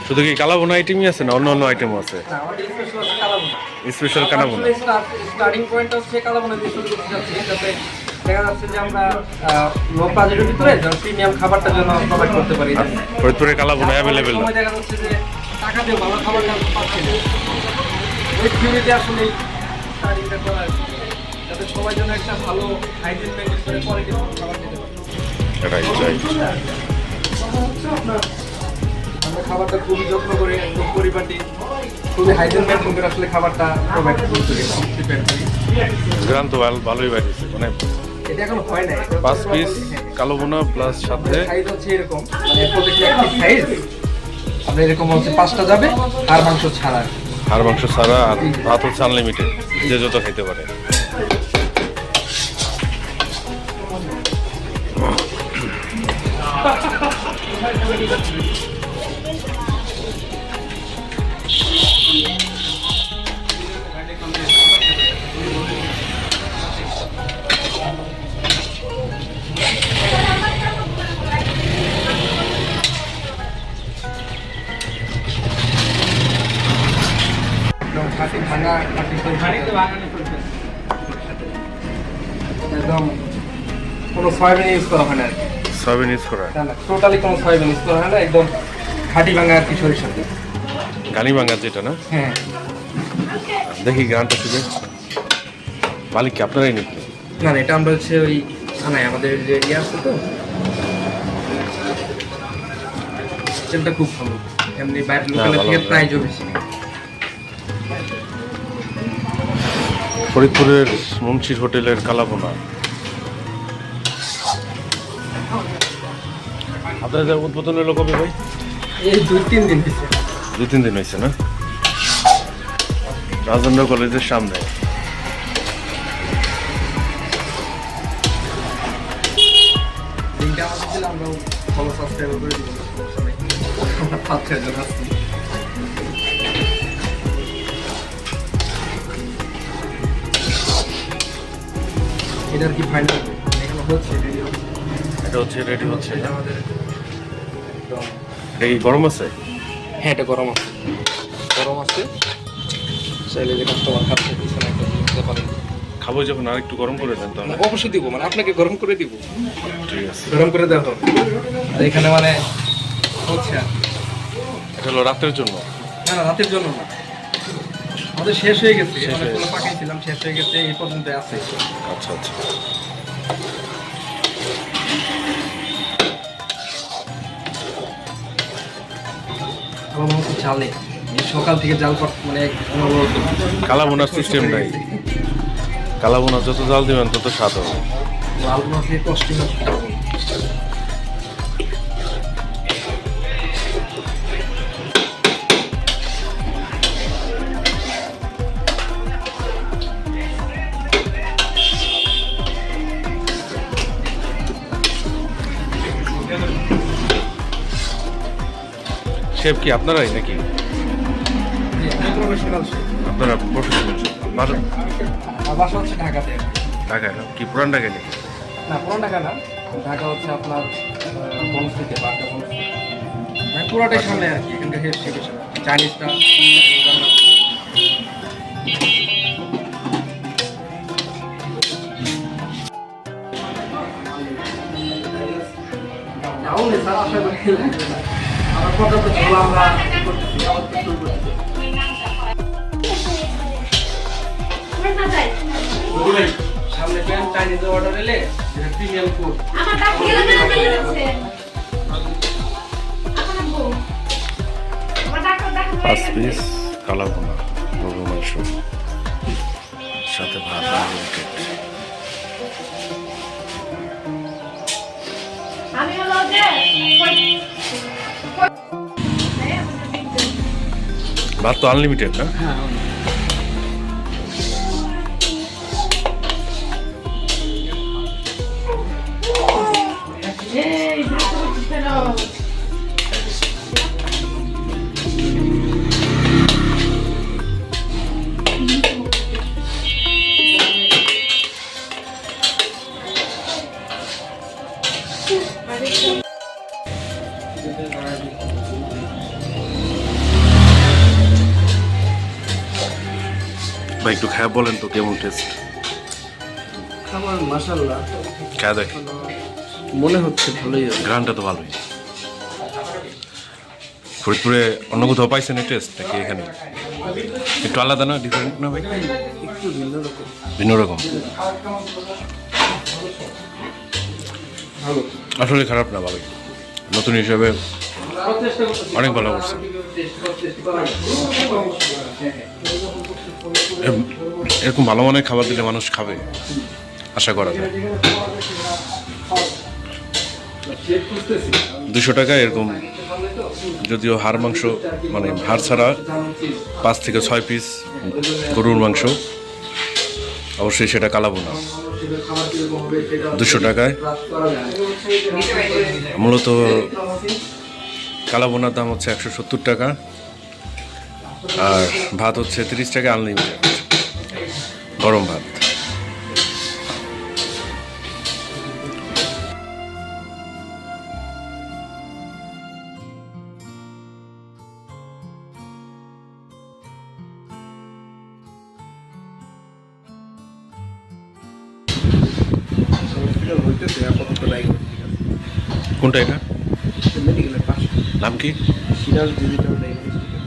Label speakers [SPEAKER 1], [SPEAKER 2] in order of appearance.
[SPEAKER 1] শুধু কি কালাবোনা আইটেমই আছে না অন্য অন্য আইটেমও আছে? স্পেশাল কালাবোনা।
[SPEAKER 2] স্টার্টিং পয়েন্ট হচ্ছে কালাবোনা দিয়ে শুরু করতে যাচ্ছি, যাতে দেখা যাচ্ছে যে আমরা লো বাজেটের ভিতরে প্রিমিয়াম খাবারটা যেন প্রোভাইড করতে পারি।
[SPEAKER 1] ফরিদপুরে কালাবোনা অ্যাভেলেবেল না,
[SPEAKER 2] দেখা যাচ্ছে যে টাকা দিয়ে ভালো খাবারটা পাচ্ছি না, ওই থিওরিতে আসলে স্টার্টিংটা করা, যাতে সবার জন্য একটা ভালো হাইজিন মেনটেন করে কোয়ালিটি খাবার দিতে পারি।
[SPEAKER 1] Right right.
[SPEAKER 2] আমরা খাবারটা খুবই যত্ন করে পরিপাটি খুবই হাইজিন মেনটেন করে আসলে খাবারটা প্রোভাইড করতে পারি।
[SPEAKER 1] গ্রাম তো ভালোই বাইরেছে, মানে
[SPEAKER 2] এটা এখন হয় না।
[SPEAKER 1] 5 পিস কালাবোনা প্লাস সাথে
[SPEAKER 2] সাইজ হচ্ছে এরকম, মানে প্রত্যেকটা একটি সাইজ আপনার এরকম হচ্ছে 5টা যাবে, আর মাংস ছাড়া,
[SPEAKER 1] হাড় মাংস ছাড়া, আর ভাত হচ্ছে আনলিমিটেড, যে যত খাইতে পারে।
[SPEAKER 2] একদম কোনো সয়াবিন ইউজ করা হয় না,
[SPEAKER 1] সয়াবিন ইউজ করা,
[SPEAKER 2] টোটালি কোনো সয়াবিন ইউজ করা হয় না, একদম খাঁটি ভাঙা আর কি সরিষা।
[SPEAKER 1] গানি ভাঙা যেটা না?
[SPEAKER 2] হ্যাঁ,
[SPEAKER 1] দেখি গানটা শুনে। মালিক কি আপনারাই নাকি?
[SPEAKER 2] না না, এটা আমরা হচ্ছে ওই থানায় আমাদের যে ইয়ে আছে তো, সিস্টেমটা খুব ভালো, এমনি বাইরের লোকালের থেকে প্রাইজও বেশি।
[SPEAKER 1] ফরিদপুরের মুন্সির হোটেলের কালাবোনা। আপনাদের উদ্বোধন হলো কবে ভাই?
[SPEAKER 2] এই 2-3 দিন হয়েছে।
[SPEAKER 1] 2-3 দিন হয়েছে না? রাজেন্দ্র কলেজের সামনে।
[SPEAKER 2] লিংকটা আমাদের দিলে আমরা ফলো সাবস্ক্রাইব করে দিব, আমরা 5-6 জন আছি। এটার কি ফাইনাল এখানে হচ্ছে,
[SPEAKER 1] এটা হচ্ছে রেডি হচ্ছে না?
[SPEAKER 2] আমাদের
[SPEAKER 1] এটা কি গরম আছে?
[SPEAKER 2] হ্যাঁ, এটা গরম আছে, গরম আছে, চাইলে যে কাস্টমার খাচ্ছে পিছনে একটা দিতে পারেন।
[SPEAKER 1] খাবো যখন আর একটু গরম করে দেন তাহলে।
[SPEAKER 2] অবশ্যই দিব, মানে আপনাকে গরম করে দিব,
[SPEAKER 1] ঠিক আছে,
[SPEAKER 2] গরম করে দেওয়া হবে। আর এখানে মানে হচ্ছে
[SPEAKER 1] এটা হলো রাতের জন্য?
[SPEAKER 2] না না, রাতের জন্য না, আমাদের শেষ হয়ে গেছে, অনেকগুলো পাকাইছিলাম, শেষ হয়ে গেছে, এই পর্যন্ত আছে।
[SPEAKER 1] আচ্ছা আচ্ছা।
[SPEAKER 2] আমার মনে হচ্ছে চালে সকাল থেকে জাল মানে
[SPEAKER 1] কালাবোনার সিস্টেম নাই, কালাবোনা যত জাল দিবেন তত স্বাদ হবে।
[SPEAKER 2] লাল মাছের কষ্ট
[SPEAKER 1] শেফ কি আপনারাই নাকি?
[SPEAKER 2] প্রফেশনাল।
[SPEAKER 1] আপনারা প্রফেশনাল?
[SPEAKER 2] বাসা হচ্ছে ঢাকাতে।
[SPEAKER 1] ঢাকায় না? কি পুরান ঢাকায় নাকি?
[SPEAKER 2] না, পুরান ঢাকা না, ঢাকা হচ্ছে আপনার বনশ্রীতে, বারটা বনশ্রী, মানে পুরোটাই সামনে আর কি। এখানকার হেড শেফ চাইনিজটা আশা করি আমার কথা তো আমরা সামনে প্যান চাইনিজ অর্ডার এলে যেটা প্রিমিয়াম ফুড আমার কাছে গেলে না আছে আমার ডাক্তার দেখা হয়ে
[SPEAKER 1] 5 পিস কালাবোনা গরুর মাংস সাথে ভাত আনলিমিটেড।
[SPEAKER 3] আমি হলো যে
[SPEAKER 1] ভাত তো আনলিমিটেড না?
[SPEAKER 2] হ্যাঁ,
[SPEAKER 3] এই
[SPEAKER 1] ভাই একটু খায় বলেন তো কেমন টেস্ট?
[SPEAKER 2] খাবার মাশাআল্লাহ
[SPEAKER 1] খায় দেখ,
[SPEAKER 2] মনে হচ্ছে ভালোই হবে।
[SPEAKER 1] গ্রানটা তো ভালোই। ফরিদপুরে অন্য কোথাও পাইছেন এই টেস্ট নাকি এখানে একটু আলাদা না, ডিফারেন্ট না ভাই?
[SPEAKER 2] একটু ভিন্ন রকম।
[SPEAKER 1] ভিন্ন রকম,
[SPEAKER 2] ভালো।
[SPEAKER 1] আসলে খারাপ না, ভালোই। নতুন হিসাবে অনেক ভালো করছে। এরকম ভালো মানের খাবার দিলে মানুষ খাবে, আশা করা যায়। 200 টাকা এরকম, যদিও হাড় মাংস মানে হাড় ছাড়া 5 থেকে 6 পিস গরুর মাংস, অবশ্যই সেটা কালাভুনা 200 টাকায়। মূলত কালাভুনার দাম হচ্ছে 170 টাকা, আর ভাত হচ্ছে 30 টাকা আনলিমিটেড, গরম ভাত।
[SPEAKER 2] হইতেছে আপাতত নাই।
[SPEAKER 1] কোনটা এটা?
[SPEAKER 2] মেডিকেলের পাশে
[SPEAKER 1] নাম কি?
[SPEAKER 2] Siraj digital diagnostic.